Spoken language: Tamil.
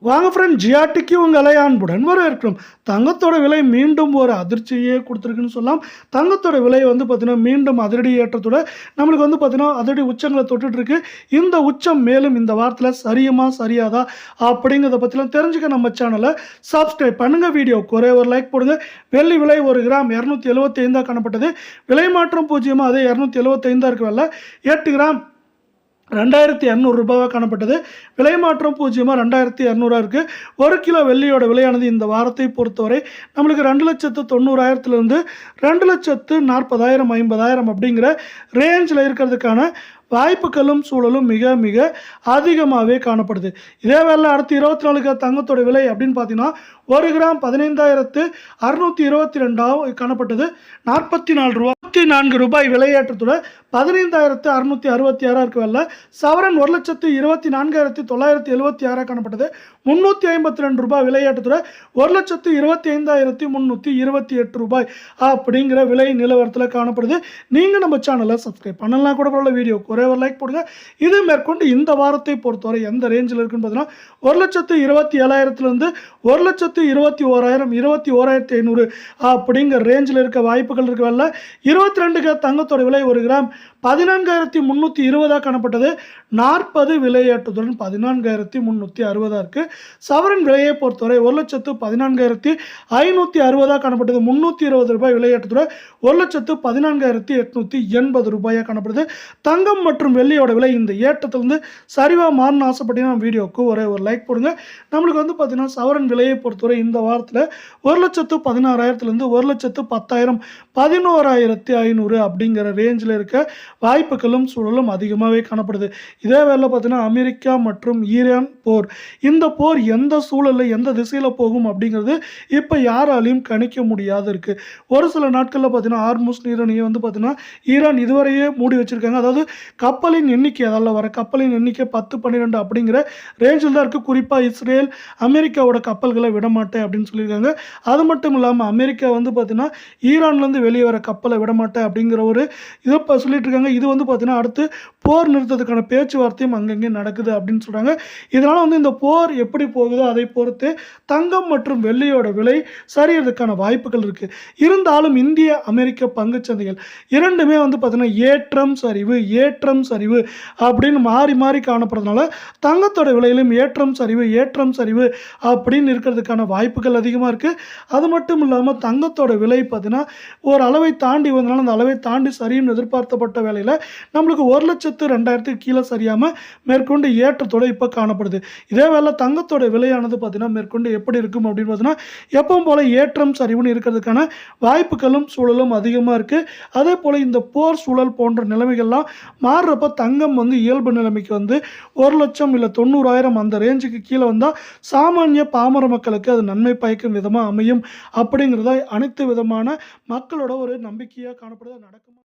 வாங்க ஃப்ரெண்ட், ஜிஆர்டிக்கு உங்களை அன்புடன் வரவேற்கிறோம். தங்கத்தோட விலை மீண்டும் ஒரு அதிர்ச்சியே கொடுத்துருக்குன்னு சொல்லலாம். தங்கத்தோட விலை வந்து பார்த்தீங்கன்னா மீண்டும் அதிரடி ஏற்றத்தோட நம்மளுக்கு வந்து பார்த்தீங்கன்னா அதிரடி உச்சங்களை தொட்டுட்ருக்கு. இந்த உச்சம் மேலும் இந்த வாரத்தில் சரியுமா சரியாதா அப்படிங்கிறத பற்றிலாம் தெரிஞ்சுக்க நம்ம சேனலை சப்ஸ்கிரைப் பண்ணுங்கள். வீடியோக்கு ஒரே ஒரு லைக் போடுங்க. வெள்ளி விலை 1 கிராம் 275 காணப்பட்டது. விலை மாற்றம் பூஜ்ஜியமாக அதே 275 இருக்கு. வெள்ளை 8 கிராம் 2200 ரூபாவாக காணப்பட்டது. விலை மாற்றம் பூஜ்ஜியமாக 2200 இருக்குது. 1 கிலோ வெள்ளியோட விலையானது இந்த வாரத்தை பொறுத்தவரை நம்மளுக்கு 2,90,000 2,40,000 50,000 அப்படிங்கிற ரேஞ்சில் இருக்கிறதுக்கான வாய்ப்புகளும் சூழலும் மிக மிக அதிகமாகவே காணப்படுது. இதே வேலை அடுத்து 24 தங்கத்தோட விலை அப்படின்னு பார்த்தீங்கன்னா 1 கிராம் 15,622 காணப்பட்டது. 44 ரூபாய் விலையேற்றத்தோட 15,666 இருக்கு. வெள்ள சவரன் 1,24,976 காணப்பட்டது. 352 ரூபாய் விலையேற்றத்தோட 1,25,328 ரூபாய் அப்படிங்கிற விலை நிலவரத்தில் காணப்படுது. நீங்கள் நம்ம சேனலை சப்ஸ்கிரைப் பண்ணலாம் கூட பரவாயில்ல. வீடியோ ஒரே ஒரு லைக் போடுங்க. இது மேற்கொண்டு இந்த வாரத்தை பொறுத்தவரை எந்த ரேஞ்சில் இருக்குன்னு பார்த்தீங்கன்னா 1,27,000 1,21,000 21,500 அப்படிங்கிற ரேஞ்சில் இருக்க வாய்ப்புகள் இருக்கு. வெள்ள 22 தங்கத்தோட விலை 1 கிராம் 14,320 காணப்பட்டது. 40 விலையேற்றத்துடன் 14,360 இருக்கு. சவரன் விலையை பொறுத்தவரை 1,14,560 காணப்பட்டது. 320 ரூபாய் விலையேற்றத்துடன் 1,14,880 ரூபாயாக காணப்படுது. தங்கம் மற்றும் வெள்ளியோட விலை இந்த ஏற்றத்திலிருந்து சரிவாக மாறணும்னு ஆசைப்பட்டீங்கன்னா வீடியோக்கு ஒரே ஒரு லைக் போடுங்க. நம்மளுக்கு வந்து பார்த்தீங்கன்னா சவரன் விலையை பொறுத்தவரை இந்த வாரத்தில் 1,16,000 1,10,000 11,500 அப்படிங்கிற ரேஞ்சில் இருக்க வாய்ப்புகளும் சூழலும் அதிகமாகவே காணப்படுது. இதே வேலை பார்த்தீங்கன்னா அமெரிக்கா மற்றும் ஈரான் போர், இந்த போர் எந்த சூழலில் எந்த திசையில் போகும் அப்படிங்கிறது இப்போ யாராலையும் கணிக்க முடியாது இருக்குது. ஒரு சில நாட்களில் பார்த்தீங்கன்னா ஹார்முஸ் நீரிணையை வந்து பார்த்தீங்கன்னா ஈரான் இதுவரையே மூடி வச்சுருக்காங்க. அதாவது கப்பலின் எண்ணிக்கை, அதில் வர கப்பலின் எண்ணிக்கை 10-12 அப்படிங்கிற ரேஞ்சில் தான் இருக்குது. குறிப்பாக இஸ்ரேல் அமெரிக்காவோட கப்பல்களை விடமாட்டேன் அப்படின்னு சொல்லியிருக்காங்க. அது மட்டும் இல்லாமல் அமெரிக்கா வந்து பார்த்தீங்கன்னா ஈரான்லேருந்து வெளியே வர கப்பலை விடமாட்டேன் அப்படிங்கிற ஒரு இதை இப்போ சொல்லிட்டு இருக்காங்க. இது வந்து பார்த்தீங்கன்னா அடுத்து போர் நிறுத்தத்துக்கான பேச்சுவார்த்தையும் அங்கங்கே நடக்குது அப்படின்னு சொல்கிறாங்க. இதனால் வந்து இந்த போர் எப்படி போகுதோ அதை பொறுத்து தங்கம் மற்றும் வெள்ளியோட விலை சரியறதுக்கான வாய்ப்புகள் இருக்குது. இருந்தாலும் இந்திய அமெரிக்க பங்குச்சந்தைகள் இரண்டுமே வந்து பார்த்தீங்கன்னா ஏற்றம் சரிவு அப்படின்னு மாறி மாறி காணப்படுறதுனால தங்கத்தோட விலையிலும் ஏற்றம் சரிவு அப்படின்னு இருக்கிறதுக்கான வாய்ப்புகள் அதிகமாக இருக்குது. அது மட்டும் இல்லாமல் தங்கத்தோட விலை பார்த்தீங்கன்னா ஒரு அளவை தாண்டி வந்தனால அந்த அளவை தாண்டி சரியும் எதிர்பார்த்தப்பட்ட வேலையில் நம்மளுக்கு 1,02,000 கீழே சரியாமல் மேற்கொண்டு ஏற்றத்தோடு இப்போ காணப்படுது. இதே வேலை தங்கத்தோட விலையானது பார்த்தீங்கன்னா மேற்கொண்டு எப்படி இருக்கும் அப்படின்னு பார்த்தீங்கன்னா எப்பவும் போல ஏற்றம் சரிவுன்னு இருக்கிறதுக்கான வாய்ப்புகளும் சூழலும் அதிகமாக இருக்குது. அதே போல் இந்த போர் சூழல் போன்ற நிலைமைகள்லாம் மாறுறப்ப தங்கம் வந்து இயல்பு நிலைமைக்கு வந்து 1,00,000 இல்லை 90,000 அந்த ரேஞ்சுக்கு கீழே வந்தால் சாமானிய பாமர மக்களுக்கு அது நன்மை பயக்கும் விதமாக அமையும் அப்படிங்கிறத அனைத்து விதமான மக்களோட ஒரு நம்பிக்கையாக காணப்படுது. நடக்குமா?